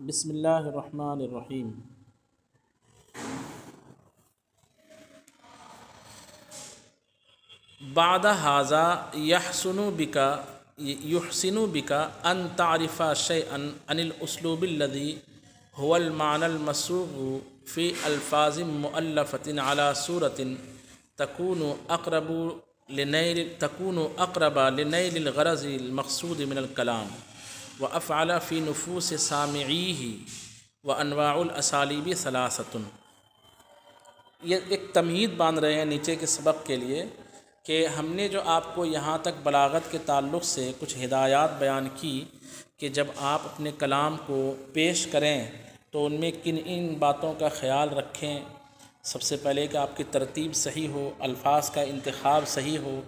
بسم اللہ الرحمن الرحیم۔ بعد ھذا یحسن بک ان تعرف شیئا عن الاسلوب الذی هو المعنى المصوغ فی الفاظ مؤلفۃ علی صورۃ تکون اقرب لنیل الغرض المقصود من الکلام وافعل فی نفوس سامعیہ وانواع الاسالیب ثلاثۃ۔ یہ ایک تمہید باندھ رہے ہیں نیچے کے سبق کے لیے کہ ہم نے جو آپ کو یہاں تک بلاغت کے تعلق سے کچھ ہدایات بیان کی کہ جب آپ اپنے کلام کو پیش کریں تو ان میں کن باتوں کا خیال رکھیں۔ سب سے پہلے کہ آپ کی ترتیب صحیح ہو، الفاظ کا انتخاب صحیح ہو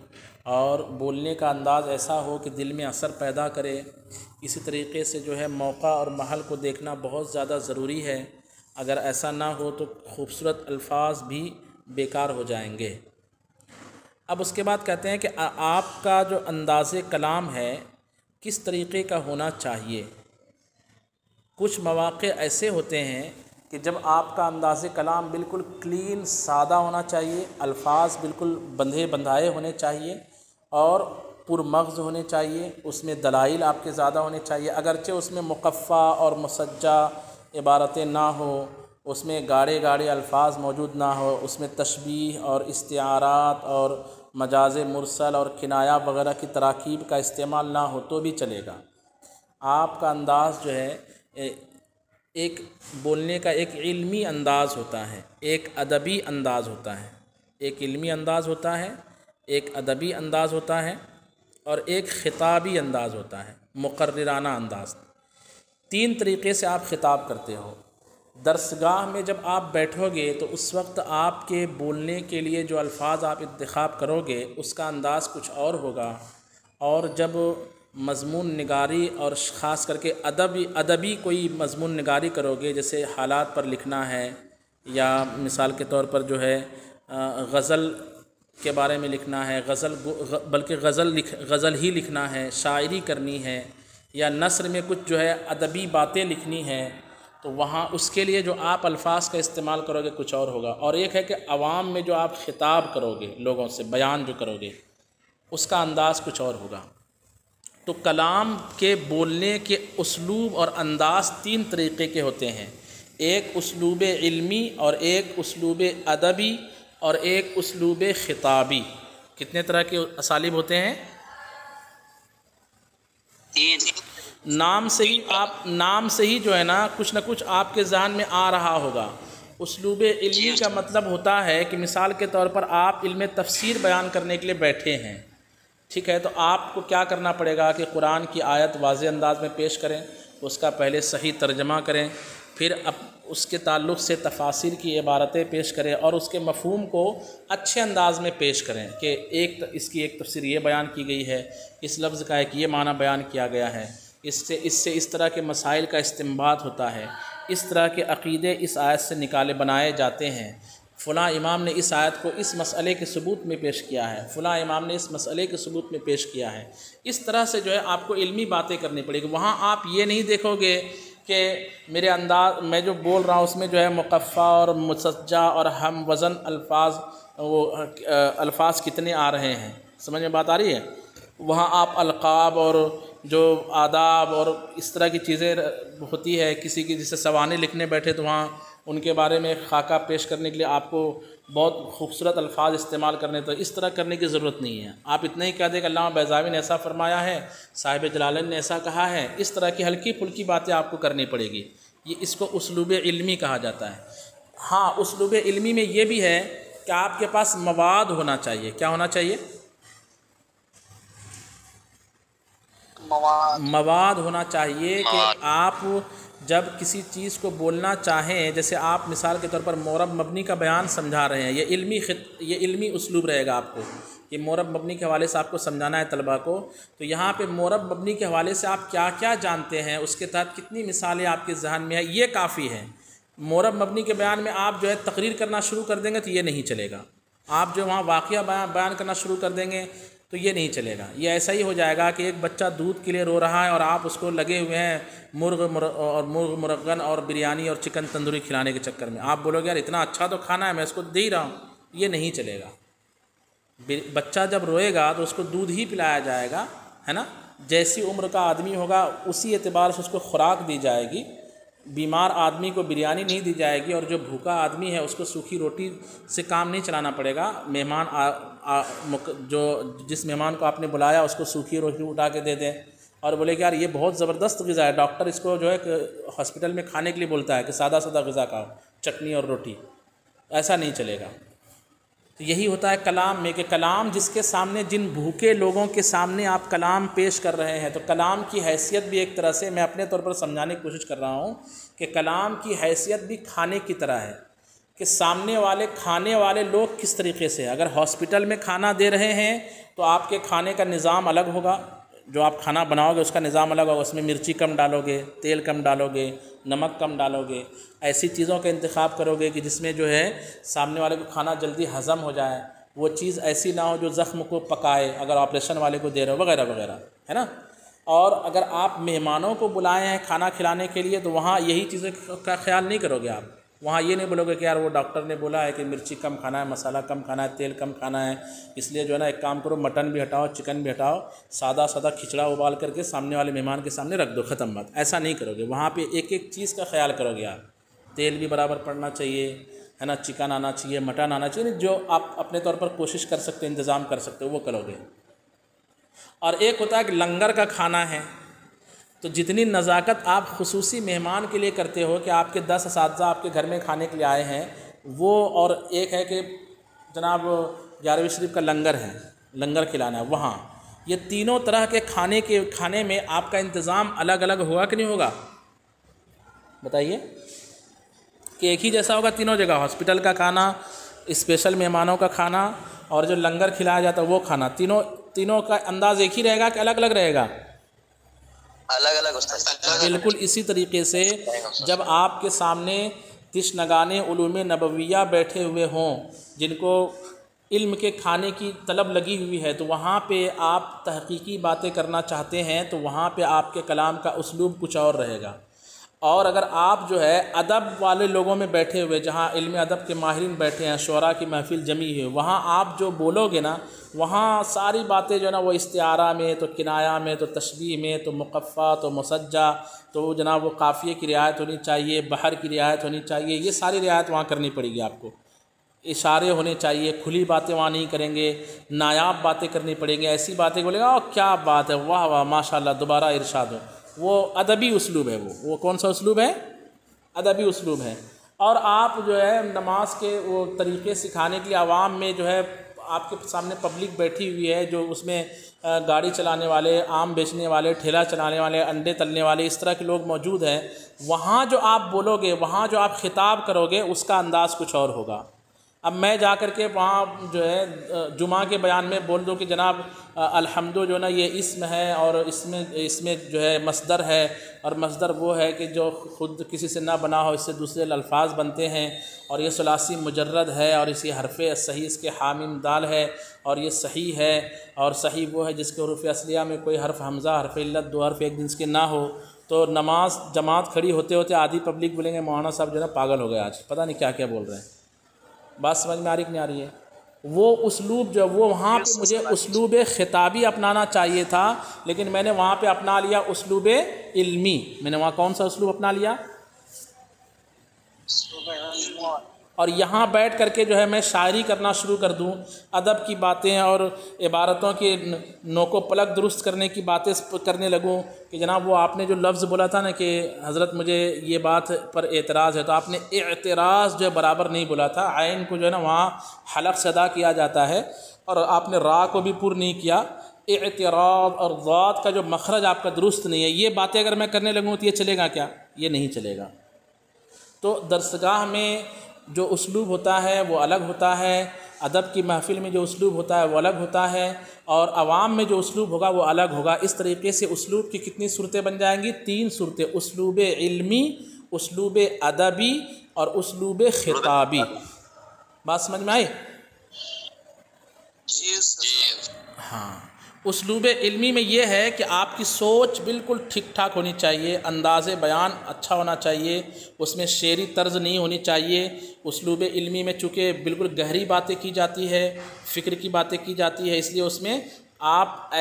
اور بولنے کا انداز ایسا ہو کہ دل میں اثر پیدا کرے۔ اسی طریقے سے جو ہے موقع اور محل کو دیکھنا بہت زیادہ ضروری ہے، اگر ایسا نہ ہو تو خوبصورت الفاظ بھی بیکار ہو جائیں گے۔ اب اس کے بعد کہتے ہیں کہ آپ کا جو انداز کلام ہے کس طریقے کا ہونا چاہیے۔ کچھ مواقع ایسے ہوتے ہیں کہ جب آپ کا انداز کلام بالکل کلین سادہ ہونا چاہیے، الفاظ بالکل بندھے بندھائے ہونے چاہیے اور پرمغز ہونے چاہیے، اس میں دلائل آپ کے زیادہ ہونے چاہیے، اگرچہ اس میں مقفع اور مسجع عبارتیں نہ ہو، اس میں گاڑے گاڑے الفاظ موجود نہ ہو، اس میں تشبیہ اور استعارات اور مجاز مرسل اور کنایہ وغیرہ کی تراکیب کا استعمال نہ ہو تو بھی چلے گا۔ آپ کا انداز جو ہے ایک بولنے کا ایک علمی انداز ہوتا ہے، ایک ادبی انداز ہوتا ہے، ایک علمی انداز ہوتا ہے، ایک ادبی انداز ہوتا ہے اور ایک خطابی انداز ہوتا ہے، مقررانہ انداز۔ تین طریقے سے آپ خطاب کرتے ہو۔ درسگاہ میں جب آپ بیٹھو گے تو اس وقت آپ کے بولنے کے لیے جو الفاظ آپ انتخاب کرو گے اس کا انداز کچھ اور ہوگا، اور جب مضمون نگاری اور خاص کر کے ادبی کوئی مضمون نگاری کرو گے، جیسے حالات پر لکھنا ہے یا مثال کے طور پر جو ہے غزل کے بارے میں لکھنا ہے، بلکہ غزل ہی لکھنا ہے، شاعری کرنی ہے یا نثر میں کچھ جو ہے ادبی باتیں لکھنی ہیں، تو وہاں اس کے لیے جو آپ الفاظ کا استعمال کرو گے کچھ اور ہوگا۔ اور ایک ہے کہ عوام میں جو آپ خطاب کرو گے، لوگوں سے بیان جو کرو گے اس کا انداز کچھ اور ہوگا۔ تو کلام کے بولنے کے اسلوب اور انداز تین طریقے کے ہوتے ہیں، ایک اسلوب علمی اور ایک اسلوب ادبی اور ایک اسلوب خطابی۔ کتنے طرح کے اسالیب ہوتے ہیں؟ نام سے ہی جو ہے نا کچھ نہ کچھ آپ کے ذہن میں آ رہا ہوگا۔ اسلوب علمی کا مطلب ہوتا ہے کہ مثال کے طور پر آپ علم تفسیر بیان کرنے کے لیے بیٹھے ہیں، ٹھیک ہے، تو آپ کو کیا کرنا پڑے گا کہ قرآن کی آیت واضح انداز میں پیش کریں، اس کا پہلے صحیح ترجمہ کریں، پھر اس کے تعلق سے تفاسیر کی عبارتیں پیش کریں اور اس کے مفہوم کو اچھے انداز میں پیش کریں کہ اس کی ایک تفسیر یہ بیان کی گئی ہے، اس لفظ کا ایک یہ معنی بیان کیا گیا ہے، اس سے اس طرح کے مسائل کا استنباط ہوتا ہے، اس طرح کے عقیدے اس آیت سے بنائے جاتے ہیں، فلاں امام نے اس آیت کو اس مسئلے کے ثبوت میں پیش کیا ہے، فلاں امام نے اس مسئلے کے ثبوت میں پیش کیا ہے۔ اس طرح سے جو ہے آپ کو علمی باتیں کرنی پڑے گی۔ وہاں آپ یہ نہیں دیکھو گے کہ میرے انداز میں جو بول رہا ہوں اس میں جو ہے مقفع اور مسجع اور ہم وزن الفاظ کتنے آ رہے ہیں، سمجھ میں بات آ رہی ہے؟ وہاں آپ القاب اور جو آداب اور اس طرح کی چیزیں ہوتی ہے، کسی کی جیسے سوانح لکھنے بیٹھے تو وہاں ان کے بارے میں خاکہ پیش کرنے کے لیے آپ کو بہت خوبصورت الفاظ استعمال کرنے، تو اس طرح کرنے کی ضرورت نہیں ہے۔ آپ اتنا ہی کہہ دیں کہ علامہ بیضاوی نے ایسا فرمایا ہے، صاحب جلالین نے ایسا کہا ہے، اس طرح کی ہلکی پھلکی باتیں آپ کو کرنی پڑے گی۔ اس کو اسلوب علمی کہا جاتا ہے۔ ہاں، اسلوب علمی میں یہ بھی ہے کہ آپ کے پاس مواد ہونا چاہیے۔ کیا ہونا چاہیے؟ مواد ہونا چاہیے کہ آپ جب کسی چیز کو بولنا چاہیں، جیسے آپ مثال کے طور پر مورب مبنی کا بیان سمجھا رہے ہیں، یہ علمی اسلوب رہے گا آپ کو، یہ مورب مبنی کے حوالے سے آپ کو سمجھانا ہے طلباء کو، تو یہاں پہ مورب مبنی کے حوالے سے آپ کیا کیا جانتے ہیں، اس کے تحت کتنی مثالیں آپ کے ذہن میں ہیں، یہ کافی ہے۔ مورب مبنی کے بیان میں آپ جو ہے تقریر کرنا شروع کر دیں گے تو یہ نہیں چلے گا۔ آپ جو وہاں واقعہ بیان کرنا شروع کر دیں گے تو یہ نہیں چلے گا. یہ ایسا ہی ہو جائے گا کہ ایک بچہ دودھ کے لیے رو رہا ہے اور آپ اس کو لگے ہوئے ہیں مرغ مرغن اور بریانی اور چکن تندوری کھلانے کے چکر میں. آپ بولو گے یار اتنا اچھا تو کھانا ہے، میں اس کو دے ہی رہا ہوں. یہ نہیں چلے گا. بچہ جب روئے گا تو اس کو دودھ ہی پلایا جائے گا، ہے نا. جیسی عمر کا آدمی ہوگا اسی اعتبار سے اس کو خوراک دی جائے گی. بیمار آدمی کو بریانی نہیں دی جائے گی، اور جو بھوکا آدمی ہے اس کو سوکھی روٹی سے کام نہیں چلانا پڑے گا. مہمان جس مہمان کو آپ نے بلایا اس کو سوکھی روٹی اٹھا کے دے دیں اور بولے کہ یار یہ بہت زبردست غذا ہے، ڈاکٹر اس کو جو ہے ہاسپٹل میں کھانے کے لیے بولتا ہے کہ سادہ سادہ غذا کھاؤ، چٹنی اور روٹی. ایسا نہیں چلے گا. تو یہی ہوتا ہے کلام میں کہ کلام جس کے سامنے، جن بھوکے لوگوں کے سامنے آپ کلام پیش کر رہے ہیں، تو کلام کی حیثیت بھی ایک طرح سے میں اپنے طور پر سمجھانے کی کوشش کر رہا ہوں کہ کلام کی حیثیت بھی کھانے کی طرح ہے کہ سامنے والے کھانے والے لوگ کس طریقے سے. اگر ہاسپٹل میں کھانا دے رہے ہیں تو آپ کے کھانے کا نظام الگ ہوگا، جو آپ کھانا بناؤ گے اس کا نظام الگ ہوگا. اس میں مرچی کم ڈالو گے، تیل کم ڈالو گے، نمک کم ڈالو گے. ایسی چیزوں کا انتخاب کرو گے کہ جس میں جو ہے سامنے والے کو کھانا جلدی ہضم ہو جائے. وہ چیز ایسی نہ ہو جو زخم کو پکائے اگر آپریشن والے کو دے رہے ہو، وغیرہ وغیرہ، ہے نا. اور اگر آپ مہمانوں کو بلائے ہیں کھانا کھلانے کے لیے تو وہاں یہی چیزیں کا خیال نہیں کرو گے. آپ وہاں یہ نہیں بولو گے کہ یار وہ ڈاکٹر نے بولا ہے کہ مرچی کم کھانا ہے، مسالہ کم کھانا ہے، تیل کم کھانا ہے، اس لیے جو ہے نا ایک کام کرو مٹن بھی ہٹاؤ، چکن بھی ہٹاؤ، سادہ سادہ کھچڑا ابال کر کے سامنے والے مہمان کے سامنے رکھ دو، ختم بات. ایسا نہیں کرو گے. وہاں پہ ایک ایک چیز کا خیال کرو گے. آپ تیل بھی برابر پڑنا چاہیے، ہے نا، چکن آنا چاہیے، مٹن آنا چاہیے، جو آپ اپنے طور پر کوشش کر سکتے انتظام کر سکتے ہو وہ کرو گے. اور ایک ہوتا ہے کہ لنگر کا کھانا ہے، تو جتنی نزاکت آپ خصوصی مہمان کے لیے کرتے ہو کہ آپ کے 10 اساتذہ آپ کے گھر میں کھانے کے لیے آئے ہیں وہ، اور ایک ہے کہ جناب 11ویں شریف کا لنگر ہے، لنگر کھلانا ہے وہاں. یہ تینوں طرح کے کھانے میں آپ کا انتظام الگ الگ ہوگا کہ نہیں ہوگا؟ بتائیے. کہ ایک ہی جیسا ہوگا تینوں جگہ؟ ہاسپٹل کا کھانا، اسپیشل مہمانوں کا کھانا، اور جو لنگر کھلایا جاتا ہے وہ کھانا، تینوں کا انداز ایک ہی رہے گا کہ الگ الگ رہے گا؟ الگ الگ استاد. بالکل اسی طریقے سے جب آپ کے سامنے تشنگان علوم نبویہ بیٹھے ہوئے ہوں جن کو علم کے کھانے کی طلب لگی ہوئی ہے، تو وہاں پہ آپ تحقیقی باتیں کرنا چاہتے ہیں تو وہاں پہ آپ کے کلام کا اسلوب کچھ اور رہے گا. اور اگر آپ جو ہے ادب والے لوگوں میں بیٹھے ہوئے، جہاں علم ادب کے ماہرین بیٹھے ہیں، شعراء کی محفل جمی ہے، وہاں آپ جو بولو گے نا، وہاں ساری باتیں جو ہے نا وہ استعارہ میں، تو کنایہ میں، تو تشبیہ میں، تو مقفع، تو مسجع، تو جناب وہ قافیے کی رعایت ہونی چاہیے، بحر کی رعایت ہونی چاہیے. یہ ساری رعایت وہاں کرنی پڑے گی آپ کو. اشارے ہونے چاہیے، کھلی باتیں وہاں نہیں کریں گے، نایاب باتیں کرنی پڑیں گی. ایسی باتیں بولے گا کیا بات ہے، واہ واہ ماشاء اللہ، دوبارہ ارشاد ہو. وہ ادبی اسلوب ہے. وہ کون سا اسلوب ہے؟ ادبی اسلوب ہے. اور آپ جو ہے نماز کے وہ طریقے سکھانے کے لیے عوام میں جو ہے آپ کے سامنے پبلک بیٹھی ہوئی ہے، جو اس میں گاڑی چلانے والے، آم بیچنے والے، ٹھیلا چلانے والے، انڈے تلنے والے، اس طرح کے لوگ موجود ہیں. وہاں جو آپ بولو گے، وہاں جو آپ خطاب کرو گے، اس کا انداز کچھ اور ہوگا. اب میں جا کر کے وہاں جو ہے جمعہ کے بیان میں بول دوں کہ جناب الحمد جو ہے نا یہ اسم ہے، اور اس میں جو ہے مصدر ہے، اور مصدر وہ ہے کہ جو خود کسی سے نہ بنا ہو، اس سے دوسرے الفاظ بنتے ہیں، اور یہ ثلاثی مجرد ہے، اور اسی حرف صحیح اس کے حامیم دال ہے، اور یہ صحیح ہے. اور صحیح وہ ہے جس کے حروف اصلیہ میں کوئی حرف حمزہ، حرف علت، دو حرف ایک جنس کے نہ ہو. تو نماز جماعت کھڑی ہوتے ہوتے آدھی پبلک بولیں گے مولانا صاحب جو ہے نا پاگل ہو گئے، آج پتہ نہیں کیا کیا بول رہے ہیں. بات سمجھ میں آ رہی کہ نہیں آ رہی ہے؟ وہ اسلوب جو وہ وہاں پہ مجھے اسلوب خطابی اپنانا چاہیے تھا، لیکن میں نے وہاں پہ اپنا لیا اسلوب علمی. میں نے وہاں کون سا اسلوب اپنا لیا؟ اور یہاں بیٹھ کر کے جو ہے میں شاعری کرنا شروع کر دوں، ادب کی باتیں اور عبارتوں کے نوک و پلک درست کرنے کی باتیں کرنے لگوں کہ جناب وہ آپ نے جو لفظ بولا تھا نا کہ حضرت مجھے یہ بات پر اعتراض ہے، تو آپ نے اعتراض جو ہے برابر نہیں بولا تھا. عین کو جو ہے نا وہاں حلق سے ادا کیا جاتا ہے، اور آپ نے را کو بھی پر نہیں کیا. اعتراض اور ضاد کا جو مخرج آپ کا درست نہیں ہے. یہ باتیں اگر میں کرنے لگوں تو یہ چلے گا کیا؟ یہ نہیں چلے گا. تو درسگاہ میں جو اسلوب ہوتا ہے وہ الگ ہوتا ہے، ادب کی محفل میں جو اسلوب ہوتا ہے وہ الگ ہوتا ہے، اور عوام میں جو اسلوب ہوگا وہ الگ ہوگا. اس طریقے سے اسلوب کی کتنی صورتیں بن جائیں گی؟ 3 صورتیں: اسلوب علمی، اسلوب ادبی، اور اسلوب خطابی. بات سمجھ میں آئی؟ ہاں. اسلوب علمی میں یہ ہے کہ آپ کی سوچ بالکل ٹھیک ٹھاک ہونی چاہیے، انداز بیان اچھا ہونا چاہیے، اس میں شعری طرز نہیں ہونی چاہیے۔ اسلوب علمی میں چونکہ بالکل گہری باتیں کی جاتی ہے، فکر کی باتیں کی جاتی ہے، اس لیے اس میں آپ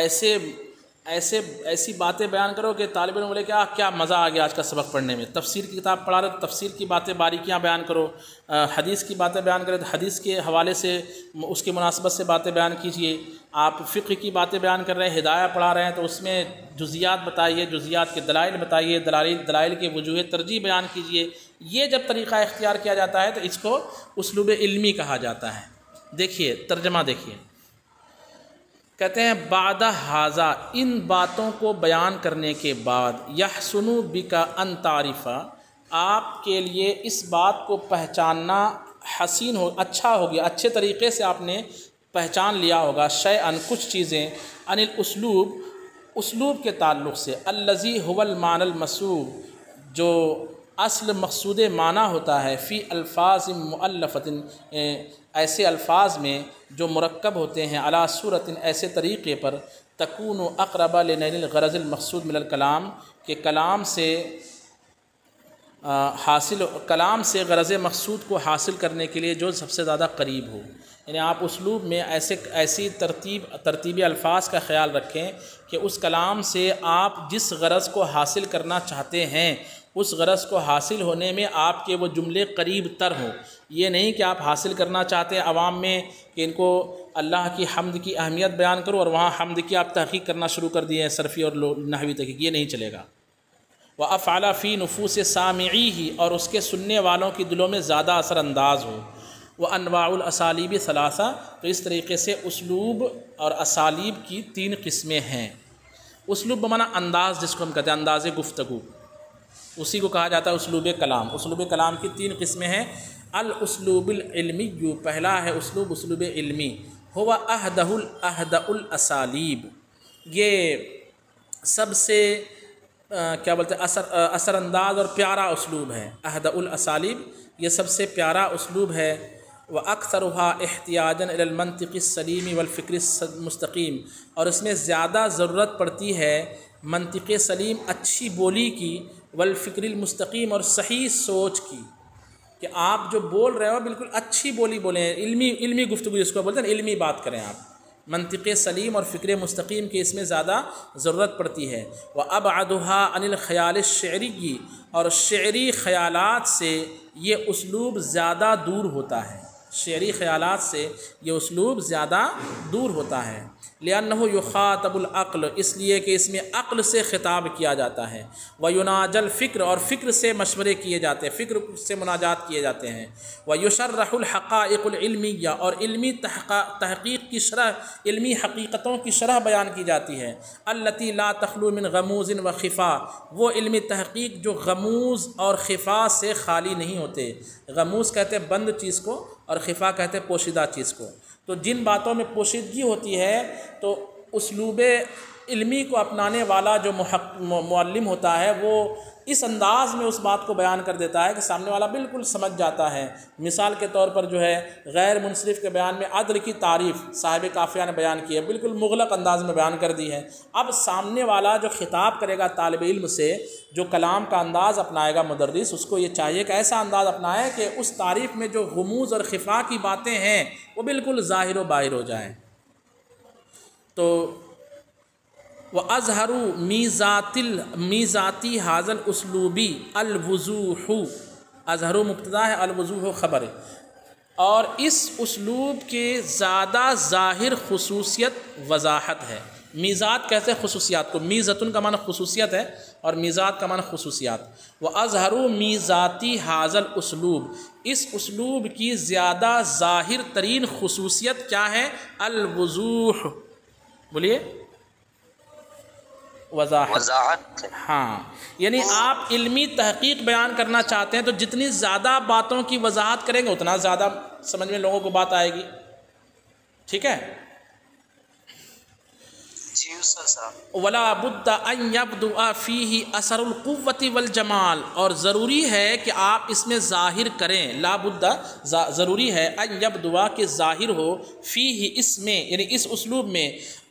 ایسی باتیں بیان کرو کہ طالب علم بولے کہ کیا مزہ آ گیا آج کا سبق پڑھنے میں۔ تفسیر کی کتاب پڑھا رہے تو تفسیر کی باتیں باریکیاں بیان کرو، حدیث کی باتیں بیان کرے تو حدیث کے حوالے سے اس کی مناسبت سے باتیں بیان کیجیے۔ آپ فقہ کی باتیں بیان کر رہے ہیں، ہدایہ پڑھا رہے ہیں تو اس میں جزیات بتائیے، جزیات کے دلائل بتائیے، دلائل کے وجوہ ترجیح بیان کیجیے۔ یہ جب طریقہ اختیار کیا جاتا ہے تو اس کو اسلوب علمی کہا جاتا ہے۔ دیکھیے ترجمہ دیکھیے، کہتے ہیں بعد ھذا، ان باتوں کو بیان کرنے کے بعد، یحسن بک ان تعرف، آپ کے لیے اس بات کو پہچاننا حسین ہو، اچھا ہو گیا، اچھے طریقے سے آپ نے پہچان لیا ہوگا، شیئن کچھ چیزیں، عن الاسلوب، اسلوب کے تعلق سے، الذی هو المعنی المسوغ، جو اصل مقصود معنی ہوتا ہے، فی الفاظ مؤلفۃ، ایسے الفاظ میں جو مرکب ہوتے ہیں، علی صورت، ایسے طریقے پر، تکون اقرب لنیل الغرض المقصود من الکلام، کہ کلام سے غرض مقصود کو حاصل کرنے کے لیے جو سب سے زیادہ قریب ہو۔ یعنی آپ اسلوب میں ایسی ترتیبی الفاظ کا خیال رکھیں کہ اس کلام سے آپ جس غرض کو حاصل کرنا چاہتے ہیں اس غرض کو حاصل ہونے میں آپ کے وہ جملے قریب تر ہوں۔ یہ نہیں کہ آپ حاصل کرنا چاہتے ہیں عوام میں کہ ان کو اللہ کی حمد کی اہمیت بیان کرو اور وہاں حمد کی آپ تحقیق کرنا شروع کر دیے ہیں، صرفی اور نحوی تحقیق، یہ نہیں چلے گا۔ وَأَفْعَلَ فِي نُفُوسِ سَامِعِيهِ، اور اس کے سننے والوں کی دلوں میں زیادہ اثر انداز ہو۔ وَأَنْوَاعُ الْأَسَالِيبِ ثَلَاثَةٌ، تو اس طریقے سے اسلوب اور اسالیب کی 3 قسمیں ہیں۔ اسلوب بمعنی انداز، جس کو ہم کہتے ہیں انداز گفتگو، اسی کو کہا جاتا ہے اسلوب کلام۔ اسلوب کلام کی 3 قسمیں ہیں۔ الاسلوب العلمی، پہلا ہے اسلوب علمی، ہوا اہدأ الاسالیب، یہ سب سے کیا بولتے ہیں اثر انداز اور پیارا اسلوب ہے۔ اہدأ الاسالیب یہ سب سے پیارا اسلوب ہے۔ وَأَكْثَرُهَا احتیاجاً إِلَى الْمَنْطِقِ السَّلِيمِ وَالْفِكْرِ الْمُسْتَقِيمِ، اور اس میں زیادہ ضرورت پڑتی ہے منطق سلیم، اچھی بولی کی، والفکر المستقیم، اور صحیح سوچ کی، کہ آپ جو بول رہے ہو بالکل اچھی بولی بولیں، علمی گفتگو جس کو بولتے ہیں، علمی بات کریں آپ۔ منطق سلیم اور فکر مستقیم کی اس میں زیادہ ضرورت پڑتی ہے۔ وَأَبْعَدُهَا عَنِ الْخَيَالِ الشِّعْرِيِّ، اور شعری خیالات سے یہ اسلوب زیادہ دور ہوتا ہے، شعری خیالات سے یہ اسلوب زیادہ دور ہوتا ہے۔ لِأَنَّهُ يُخَاطَبُ الْعَقْلَ، اس لیے کہ اس میں عقل سے خطاب کیا جاتا ہے۔ وَيُنَاجَ الْفِكْرَ، اور فکر سے مشورے کیے جاتے ہیں، فکر سے مناجات کیے جاتے ہیں۔ وَيُشَرَّحُ الْحَقَائِقُ الْعِلْمِيَّةَ، اور علمی تحقیق کی شرح، علمی حقیقتوں کی شرح بیان کی جاتی ہے۔ الَّتِي لَا تَخْلُو مِنْ غَمُوزٍ وَخِفَا، وہ علمی تحقیق جو غموز اور خفا سے خالی نہیں ہوتے۔ غموز کہتے ہیں بند چیز کو، اور خفا کہتے ہیں پوشیدہ چیز کو۔ تو جن باتوں میں پوشیدگی ہوتی ہے تو اسلوب علمی کو اپنانے والا جو معلم ہوتا ہے وہ اس انداز میں اس بات کو بیان کر دیتا ہے کہ سامنے والا بالکل سمجھ جاتا ہے۔ مثال کے طور پر جو ہے غیر منصرف کے بیان میں عدل کی تعریف صاحب کافیہ نے بیان کی ہے، بالکل مغلق انداز میں بیان کر دی ہے۔ اب سامنے والا جو خطاب کرے گا طالب علم سے، جو کلام کا انداز اپنائے گا مدرس، اس کو یہ چاہیے کہ ایسا انداز اپنائے کہ اس تعریف میں جو غموز اور خفا کی باتیں ہیں وہ بالکل ظاہر و باہر ہو جائیں۔ تو وَأَظْهَرُ مِيزَاتِ هَذَا الْأُسْلُوبِ الْوُضُوحُ، اظہر مبتدا ہے، الوضوح خبر ہے، اور اس اسلوب کے زیادہ ظاہر خصوصیت وضاحت ہے۔ میزات کہتے ہیں خصوصیات کو، میزتن کا معنی خصوصیت ہے اور میزات کا معنی خصوصیات۔ وَأَظْهَرُ مِيزَاتِ هَذَا الْأُسْلُوبِ، اس اسلوب کی زیادہ ظاہر ترین خصوصیت کیا ہے؟ الوضوح، بولیے، وضاحت۔ ہاں، یعنی آپ علمی تحقیق بیان کرنا چاہتے ہیں تو جتنی زیادہ باتوں کی وضاحت کریں گے اتنا زیادہ سمجھ میں لوگوں کو بات آئے گی۔ ٹھیک ہے؟ جی استاد صاحب. ولا بد ان یبدؤ فیہ اثر القوۃ والجمال، اور ضروری ہے کہ آپ اس میں ظاہر کریں، لا بد ضروری ہے، ان یبدؤ کہ ظاہر ہو، فیہ اس میں یعنی اس اسلوب میں،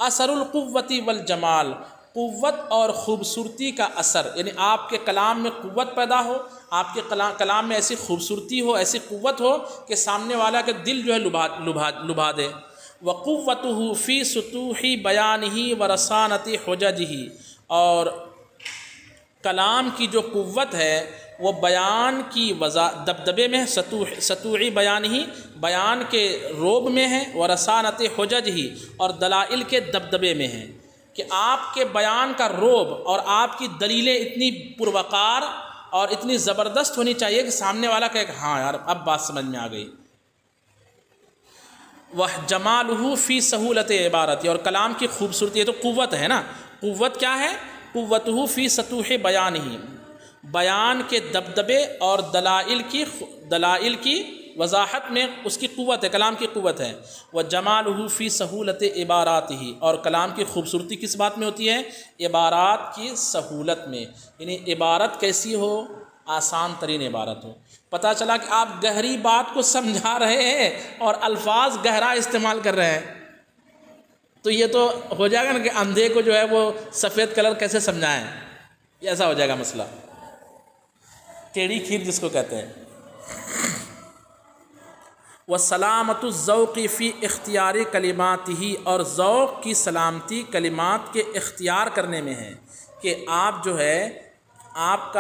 اثر القوۃ والجمال، قوت اور خوبصورتی کا اثر، یعنی آپ کے کلام میں قوت پیدا ہو، آپ کے کلام میں ایسی خوبصورتی ہو، ایسی قوت ہو کہ سامنے والا کے دل جو ہے لبھا دے. وقوتہ فی سطوح بیانہ ورسانۃ حججہ، اور کلام کی جو قوت ہے وہ بیان کی دبدبے میں، سطوح بیانہ بیان کے روب میں ہے، ورسانۃ حججہ اور دلائل کے دبدبے میں ہے، کہ آپ کے بیان کا روب اور آپ کی دلیلیں اتنی پروقار اور اتنی زبردست ہونی چاہیے کہ سامنے والا کہے کہ ہاں یار اب بات سمجھ میں آ گئی. وَجَمَالُهُ فِي سَهُولَةِ عبارت، اور کلام کی خوبصورتی، یہ تو قوت ہے نا، قوت کیا ہے؟ قوتہ فی سطوح بیانہ، بیان کے دبدبے اور دلائل کی وضاحت میں اس کی قوت ہے، کلام کی قوت ہے. وَجَمَالُهُ فِي سَهُولَةِ عباراتہ، اور کلام کی خوبصورتی کس بات میں ہوتی ہے؟ عبارات کی سہولت میں، یعنی عبارت کیسی ہو؟ آسان ترین عبارت ہو. پتہ چلا کہ آپ گہری بات کو سمجھا رہے ہیں اور الفاظ گہرا استعمال کر رہے ہیں، تو یہ تو ہو جائے گا نا کہ اندھے کو جو ہے وہ سفید کلر کیسے سمجھائیں، ایسا ہو جائے گا مسئلہ، ٹیڑھی کھیر جس کو کہتے ہیں. وسلامت الذوق فی اختیار کلماتہ، اور ذوق کی سلامتی کلمات کے اختیار کرنے میں ہے، کہ آپ جو ہے آپ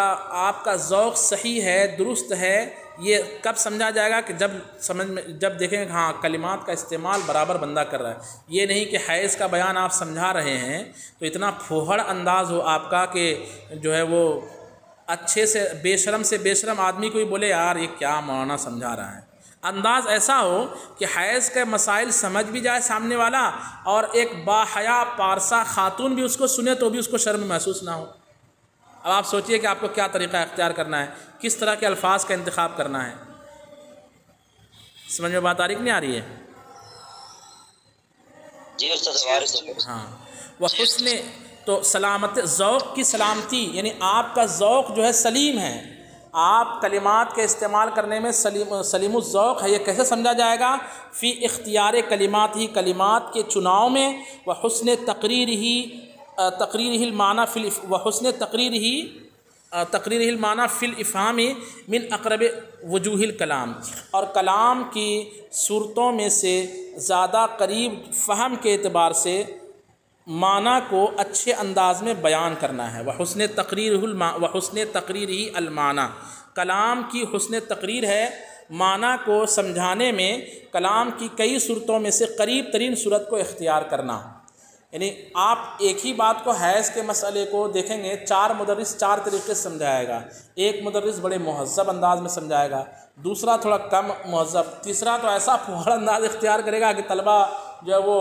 کا ذوق صحیح ہے، درست ہے. یہ کب سمجھا جائے گا؟ کہ جب دیکھیں کہ ہاں کلمات کا استعمال برابر بندہ کر رہا ہے. یہ نہیں کہ حیض کا بیان آپ سمجھا رہے ہیں تو اتنا پھوہڑ انداز ہو آپ کا کہ جو ہے وہ اچھے سے بے شرم آدمی کو ہی بولے یار یہ کیا مولانا سمجھا رہا ہے. انداز ایسا ہو کہ حیض کے مسائل سمجھ بھی جائے سامنے والا، اور ایک باحیا پارسا خاتون بھی اس کو سنے تو بھی اس کو شرم محسوس نہ ہو. اب آپ سوچئے کہ آپ کو کیا طریقہ اختیار کرنا ہے، کس طرح کے الفاظ کا انتخاب کرنا ہے. سمجھ میں بات آ رہی کہ نہیں آ رہی ہے؟ جی استاد. ہاں. وحسن، تو سلامت ذوق کی سلامتی، یعنی آپ کا ذوق جو ہے سلیم ہے، آپ کلمات کے استعمال کرنے میں سلیم الذوق ہے. یہ کیسے سمجھا جائے گا؟ فی اختیار کلمات ہی، کلمات کے چناؤ میں، وحسن تقریر المعنی فی الافہام من اقرب وجوہ الکلام، اور کلام کی صورتوں میں سے زیادہ قریب فہم کے اعتبار سے معنی کو اچھے انداز میں بیان کرنا ہے. وحسن تقریرہ المعنی، کلام کی حسن تقریر ہے معنی کو سمجھانے میں کلام کی کئی صورتوں میں سے قریب ترین صورت کو اختیار کرنا. یعنی آپ ایک ہی بات کو، حیض کے مسئلے کو دیکھیں گے، 4 مدرس 4 طریقے سے سمجھائے گا. ایک مدرس بڑے مہذب انداز میں سمجھائے گا، دوسرا تھوڑا کم مہذب، تیسرا تو ایسا پھوہڑ انداز اختیار کرے گا کہ طلبہ جو ہے وہ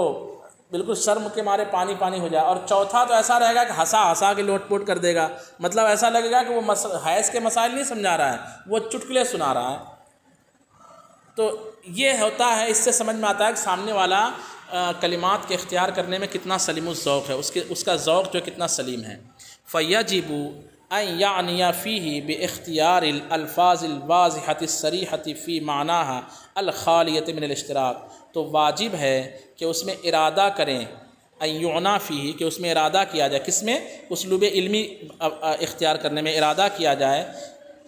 بالکل شرم کے مارے پانی ہو جائے، اور چوتھا تو ایسا رہے گا کہ ہنسا کے لوٹ پوٹ کر دے گا. مطلب ایسا لگے گا کہ وہ حیض کے مسائل نہیں سمجھا رہا ہے، وہ چٹکلے سنا رہا ہے. تو یہ ہوتا ہے، اس سے سمجھ میں آتا ہے کہ سامنے والا کلمات کے اختیار کرنے میں کتنا سلیم الذوق ہے، اس کا ذوق جو کتنا سلیم ہے. فَيَجِبُ أَن يَعْنِيَ فِيهِ بِاخْتِيَارِ الْأَلْفَاظِ الْوَاضِحَةِ الصَّرِيحَةِ فِي مَعْنَاهَا الْخَالِيَةِ مِنَ الاشتراک، تو واجب ہے کہ اس میں ارادہ کریں، أَن يُعْنَى فِيهِ، کہ اس میں ارادہ کیا جائے، کس میں؟ اسلوب علمی اختیار کرنے میں ارادہ کیا جائے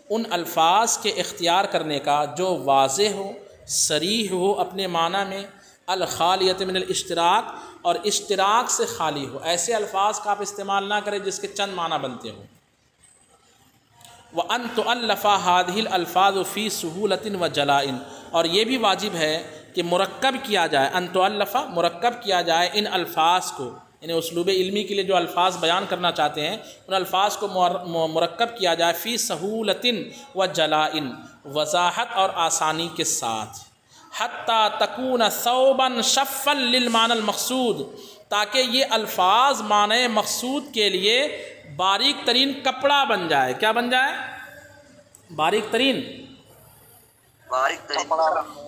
ان الفاظ کے اختیار کرنے کا جو واضح ہو، صریح ہو اپنے معنی میں، الخالیۃ من الاشتراک، اور اشتراک سے خالی ہو. ایسے الفاظ کا آپ استعمال نہ کریں جس کے چند معنی بنتے ہوں. وَأَن تُؤَلَّفَ هَذِهِ الْأَلْفَاظُ فِي سُهُولَةٍ وَجَلَاءٍ، اور یہ بھی واجب ہے کہ مرکب کیا جائے، ان تؤلف، مرکب کیا جائے ان الفاظ کو، یعنی اسلوب علمی کے لیے جو الفاظ بیان کرنا چاہتے ہیں ان الفاظ کو مرکب کیا جائے، فی سہولۃ و جلاء، وضاحت اور آسانی کے ساتھ، حتیٰ تکون ثوبا شفا للمعنی المقصود، تاکہ یہ الفاظ معنی مقصود کے لیے باریک ترین کپڑا بن جائے. کیا بن جائے؟ باریک ترین باریک ترین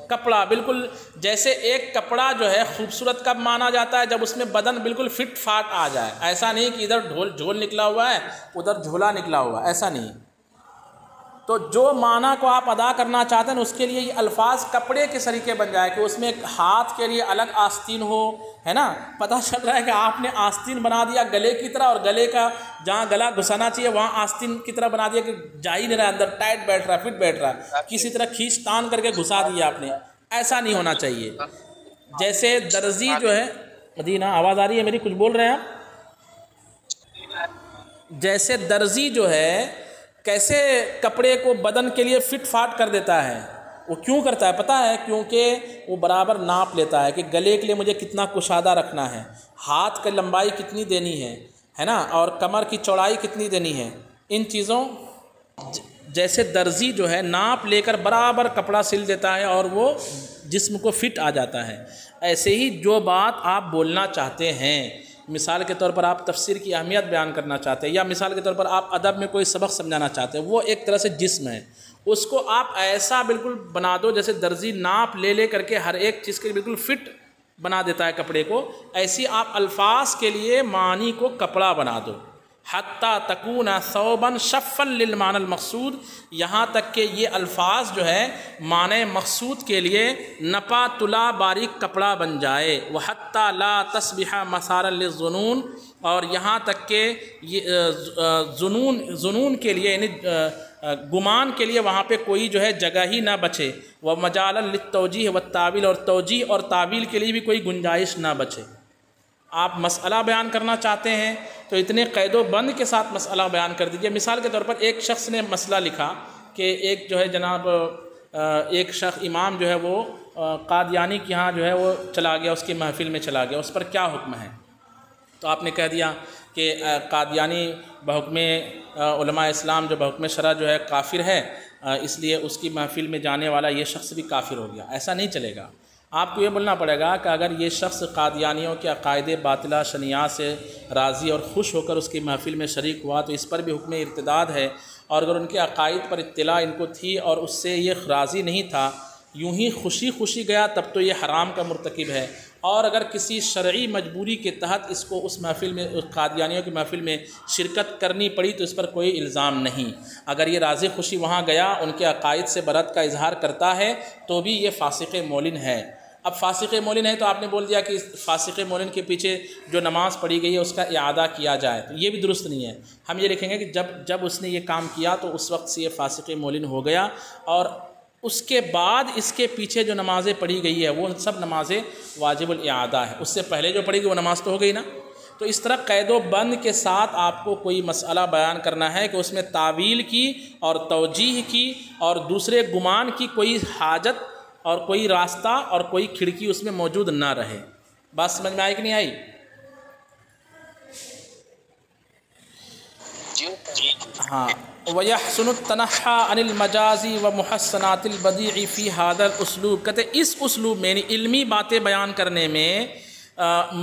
کپڑا بالکل جیسے ایک کپڑا جو ہے خوبصورت کب مانا جاتا ہے؟ جب اس میں بدن بالکل فٹ فاٹ آ جائے. ایسا نہیں کہ ادھر جھول نکلا ہوا ہے ادھر جھولا نکلا ہوا ہے، ایسا نہیں. تو جو معنی کو آپ ادا کرنا چاہتے ہیں اس کے لیے یہ الفاظ کپڑے کے طریقے بن جائے کہ اس میں ہاتھ کے لیے الگ آستین ہو، ہے نا. پتہ چل رہا ہے کہ آپ نے آستین بنا دیا گلے کی طرح، اور گلے کا جہاں گلا گھسانا چاہیے وہاں آستین کی طرح بنا دیا کہ جا ہی نہیں رہا، اندر ٹائٹ بیٹھ رہا ہے، فٹ بیٹھ رہا ہے، کسی طرح کھینچ تان کر کے گھسا دیا آپ نے. ایسا نہیں ہونا چاہیے. جیسے درزی جو ہے، مدینہ آواز آ رہی ہے میری؟ کچھ بول رہے ہیں آپ؟ جیسے درزی جو ہے کیسے کپڑے کو بدن کے لیے فٹ فاٹ کر دیتا ہے، وہ کیوں کرتا ہے پتہ ہے؟ کیونکہ وہ برابر ناپ لیتا ہے کہ گلے کے لیے مجھے کتنا کشادہ رکھنا ہے، ہاتھ کی لمبائی کتنی دینی ہے نا، اور کمر کی چوڑائی کتنی دینی ہے. ان چیزوں جیسے درزی جو ہے ناپ لے کر برابر کپڑا سل دیتا ہے اور وہ جسم کو فٹ آ جاتا ہے. ایسے ہی جو بات آپ بولنا چاہتے ہیں، مثال کے طور پر آپ تفسیر کی اہمیت بیان کرنا چاہتے ہیں، یا مثال کے طور پر آپ ادب میں کوئی سبق سمجھانا چاہتے ہیں، وہ ایک طرح سے جسم ہے، اس کو آپ ایسا بالکل بنا دو جیسے درزی ناپ لے کر کے ہر ایک چیز کے بالکل فٹ بنا دیتا ہے کپڑے کو. ایسی آپ الفاظ کے لیے معنی کو کپڑا بنا دو. حتیٰ تکون ثوبا شفا للمعنی المقصود، یہاں تک کہ یہ الفاظ جو ہے معنی مقصود کے لیے نپا تلا باریک کپڑا بن جائے. وحتیٰ لا تصبح مسارا للظنون، اور یہاں تک کہ یہ ظنون کے لیے یعنی گمان کے لیے وہاں پہ کوئی جو ہے جگہ ہی نہ بچے. ومجالا للتوجیہ والتاویل، اور توجیہ اور تعویل کے لیے بھی کوئی گنجائش نہ بچے. آپ مسئلہ بیان کرنا چاہتے ہیں تو اتنے قید و بند کے ساتھ مسئلہ بیان کر دیجئے. مثال کے طور پر ایک شخص نے مسئلہ لکھا کہ ایک جو ہے جناب ایک شخص امام جو ہے وہ قادیانی کے ہاں جو ہے وہ چلا گیا، اس کی محفل میں چلا گیا، اس پر کیا حکم ہے؟ تو آپ نے کہہ دیا کہ قادیانی بحکم علماء اسلام جو بحکم شرع جو ہے کافر ہے، اس لیے اس کی محفل میں جانے والا یہ شخص بھی کافر ہو گیا. ایسا نہیں چلے گا. آپ کو یہ بولنا پڑے گا کہ اگر یہ شخص قادیانیوں کے عقائد باطلہ شنیعہ سے راضی اور خوش ہو کر اس کی محفل میں شریک ہوا تو اس پر بھی حکم ارتداد ہے، اور اگر ان کے عقائد پر اطلاع ان کو تھی اور اس سے یہ راضی نہیں تھا، یوں ہی خوشی گیا، تب تو یہ حرام کا مرتکب ہے. اور اگر کسی شرعی مجبوری کے تحت اس کو اس محفل میں قادیانیوں کی محفل میں شرکت کرنی پڑی تو اس پر کوئی الزام نہیں. اگر یہ راضی خوشی وہاں گیا، ان کے عقائد سے برت کا اظہار کرتا ہے تو بھی یہ فاسق مولن ہے. اب فاسق مولن ہے تو آپ نے بول دیا کہ فاسق مولن کے پیچھے جو نماز پڑھی گئی ہے اس کا اعادہ کیا جائے، تو یہ بھی درست نہیں ہے. ہم یہ لکھیں گے کہ جب اس نے یہ کام کیا تو اس وقت سے یہ فاسق مولن ہو گیا، اور اس کے بعد اس کے پیچھے جو نمازیں پڑھی گئی ہے وہ سب نمازیں واجب الاعادہ ہے. اس سے پہلے جو پڑھی گئی وہ نماز تو ہو گئی نا. تو اس طرح قید و بند کے ساتھ آپ کو کوئی مسئلہ بیان کرنا ہے کہ اس میں تعویل کی اور توجیہ کی اور دوسرے گمان کی کوئی حاجت اور کوئی راستہ اور کوئی کھڑکی اس میں موجود نہ رہے. بات سمجھ میں آئی کہ نہیں آئی؟ ہاں. وَيَحْسُنُ التَّنَحَّى عَنِ الْمَجَازِ وَمُحَسَّنَاتِ الْبَدِيعِ فِي هَذَا الْأُسْلُوبِ، کہتے ہیں اس اسلوب میں یعنی علمی باتیں بیان کرنے میں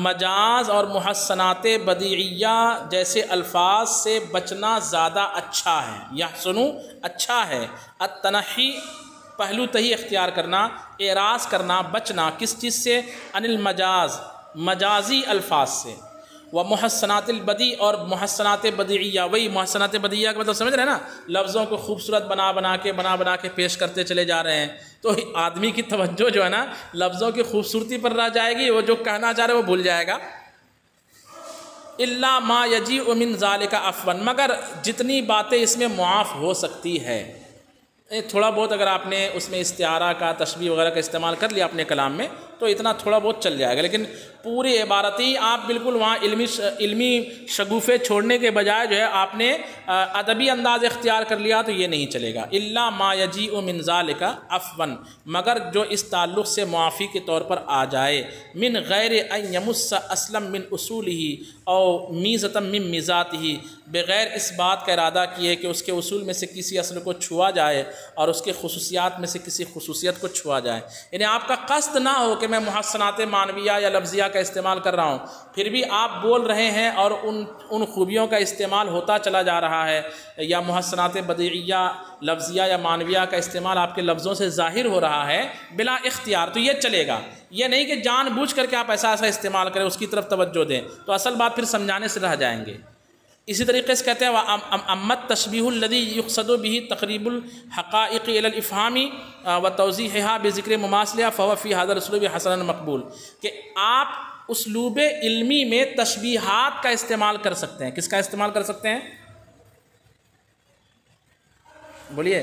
مجاز اور محسنات بدیعیہ جیسے الفاظ سے بچنا زیادہ اچھا ہے. یحسن اچھا ہے، التنحی پہلو تہی اختیار کرنا، اعراض کرنا، بچنا کس چیز سے؟ عن المجاز، مجازی الفاظ سے. ومحسنات البدیع، اور محسنات بدیعیہ، وہی محسنات بدیعیہ کا مطلب سمجھ رہے ہیں نا، لفظوں کو خوبصورت بنا کے پیش کرتے چلے جا رہے ہیں. تو آدمی کی توجہ جو ہے نا لفظوں کی خوبصورتی پر رہ جائے گی، وہ جو کہنا چاہ رہے وہ بھول جائے گا. الا ما یجیء من ذلک عفوا، مگر جتنی باتیں اس میں معاف ہو سکتی ہے. تھوڑا بہت اگر آپ نے اس میں استعارہ کا، تشبیہ وغیرہ کا استعمال کر لیا اپنے کلام میں تو اتنا تھوڑا بہت چل جائے گا، لیکن پوری عبارت ہی آپ بالکل وہاں علمی شگوفے چھوڑنے کے بجائے جو ہے آپ نے ادبی انداز اختیار کر لیا تو یہ نہیں چلے گا. الا ما یجیء من ذلک عفوا، مگر جو اس تعلق سے معافی کے طور پر آ جائے. من غیر ان یمس اصلا من اصولہ او میزۃ من میزاتہ، بغیر اس بات کا ارادہ کیے کہ اس کے اصول میں سے کسی اصل کو چھوا جائے اور اس کے خصوصیات میں سے کسی خصوصیت کو چھوا جائے. یعنی آپ کا قصد نہ ہو کہ میں محسنات معنویہ یا لفظیہ کا استعمال کر رہا ہوں، پھر بھی آپ بول رہے ہیں اور ان خوبیوں کا استعمال ہوتا چلا جا رہا ہے، یا محسنات بدیعیہ لفظیہ یا معنویہ کا استعمال آپ کے لفظوں سے ظاہر ہو رہا ہے بلا اختیار، تو یہ چلے گا۔ یہ نہیں کہ جان بوجھ کر کے آپ ایسا استعمال کریں، اس کی طرف توجہ دیں، تو اصل بات پھر سمجھانے سے رہ جائیں گے۔ اسی طریقے سے کہتے ہیں امت تشبیہ الذی یقصد به تقریب الحقائق الی الافہام وتوضیحها بذکر مماثلہ فهو فی هذا الاسلوب حسن مقبول، کہ آپ اسلوب علمی میں تشبیہات کا استعمال کر سکتے ہیں۔ کس کا استعمال کر سکتے ہیں؟ بولیے۔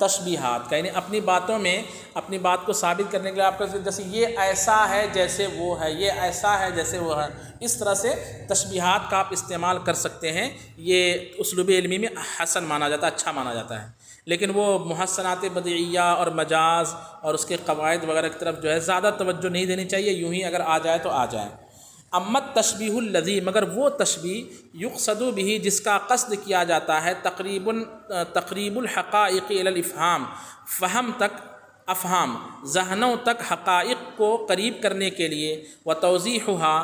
تشبیہات کا، یعنی اپنی باتوں میں اپنی بات کو ثابت کرنے کے لیے آپ کا جیسے یہ ایسا ہے جیسے وہ ہے، یہ ایسا ہے جیسے وہ ہے، اس طرح سے تشبیہات کا آپ استعمال کر سکتے ہیں۔ یہ اسلوب علمی میں حسن مانا جاتا ہے، اچھا مانا جاتا ہے۔ لیکن وہ محسنات بدیعیہ اور مجاز اور اس کے قواعد وغیرہ کی طرف جو ہے زیادہ توجہ نہیں دینی چاہیے، یوں ہی اگر آ جائے تو آ جائے۔ امت تشبیہ الذی، مگر وہ تشبیہ یقصد به جس کا قصد کیا جاتا ہے تقریب الحقائق الی الافہام، فہم تک، افہام ذہنوں تک حقائق کو قریب کرنے کے لیے، وتوضیحها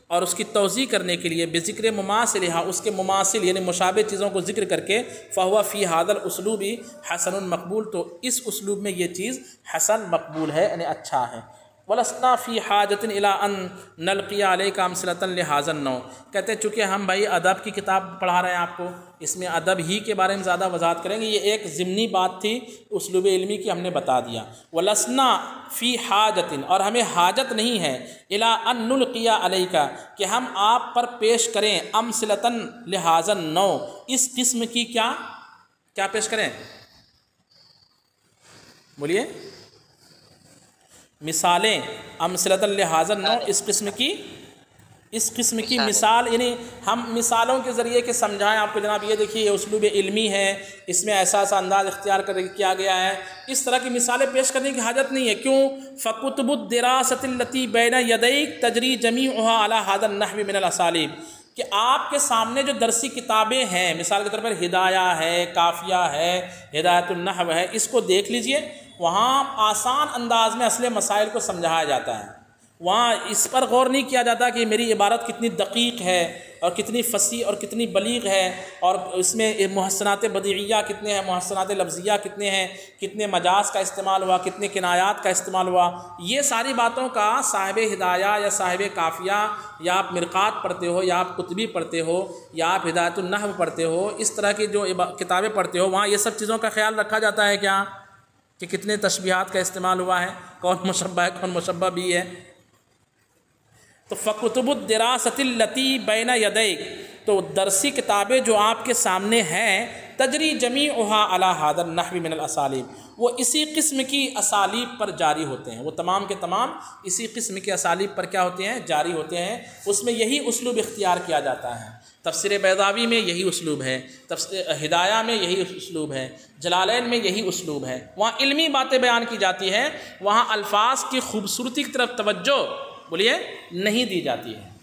اور اس کی توضیح کرنے کے لیے، بذکر مماثلہ اس کے مماثل یعنی مشابہ چیزوں کو ذکر کر کے، فہو فی ھذا الاسلوب حسن مقبول، تو اس اسلوب میں یہ چیز حسن مقبول ہے، یعنی اچھا ہے۔ وَلَسْنَا فِي حَاجَةٍ إِلَىٰ أَن نَلْقِيَ عَلَيْكَ أَمْثِلَةً لِهَذَا النَّوْعِ، کہتے ہیں چونکہ ہم بھائی ادب کی کتاب پڑھا رہے ہیں آپ کو، اس میں ادب ہی کے بارے میں زیادہ وضاحت کریں گے، یہ ایک ضمنی بات تھی اسلوب علمی کی، ہم نے بتا دیا۔ وَلَسْنَا فِي حَاجَةٍ، اور ہمیں حاجت نہیں ہے، إِلَىٰ أَن نُلْقِيَ عَلَيْكَ کہ ہم آپ پر پیش کریں، أَمْثِلَةً لِهَذَا النَّوْعِ اس قسم کی کیا پیش کریں؟ بولیے۔ مثالیں، امثلۃ لہذا النوع اس قسم کی مثال، یعنی ہم مثالوں کے ذریعے کے سمجھائیں آپ کو، جناب یہ دیکھیے یہ اسلوب علمی ہے، اس میں ایسا انداز اختیار کیا گیا ہے، اس طرح کی مثالیں پیش کرنے کی حاجت نہیں ہے۔ کیوں؟ فَكُتُبُ الدِّرَاسَةِ الَّتِي بَيْنَ يَدَيْكَ تَجْرِي جَمِيعُهَا عَلَى هَذَا النَّحْوِ مِنَ الْأَسَالِيبِ، کہ آپ کے سامنے جو درسی کتابیں ہیں، مثال کے طور پر ہدایہ ہے، کافیہ ہے، ہدایت النحو ہے، اس کو دیکھ لیجئے، وہاں آسان انداز میں اصل مسائل کو سمجھایا جاتا ہے، وہاں اس پر غور نہیں کیا جاتا کہ میری عبارت کتنی دقیق ہے اور کتنی فصیح اور کتنی بلیغ ہے، اور اس میں محسنات بدیعیہ کتنے ہیں، محسنات لفظیہ کتنے ہیں، کتنے مجاز کا استعمال ہوا، کتنے کنایات کا استعمال ہوا، یہ ساری باتوں کا صاحب ہدایہ یا صاحب کافیہ، یا آپ مرقات پڑھتے ہو، یا آپ قطبی پڑھتے ہو، یا آپ ہدایت النحو پڑھتے ہو، اس طرح کی جو کتابیں پڑھتے ہو، وہاں یہ سب چیزوں کا خیال رکھا جاتا ہے کیا کہ کتنے تشبیہات کا استعمال ہوا ہے، کون مشبہ ہے، کون مشبہ بھی ہے۔ تو فَكُتُبُ الدِّرَاسَةِ الَّتِي بَيْنَ يَدَيْكَ، تو درسی کتابیں جو آپ کے سامنے ہیں، تجری جمیعها علی هذا النحو من الاسالیب، وہ اسی قسم کی اسالیب پر جاری ہوتے ہیں، وہ تمام کے تمام اسی قسم کے اسالیب پر کیا ہوتے ہیں؟ جاری ہوتے ہیں، اس میں یہی اسلوب اختیار کیا جاتا ہے۔ تفسیر بیضاوی میں یہی اسلوب ہے، ہدایہ میں یہی اسلوب ہے، جلالین میں یہی اسلوب ہے۔ وہاں علمی باتیں بیان کی جاتی ہیں، وہاں الفاظ کی خوبصورتی کی طرف توجہ بولیے نہیں دی جاتی ہے۔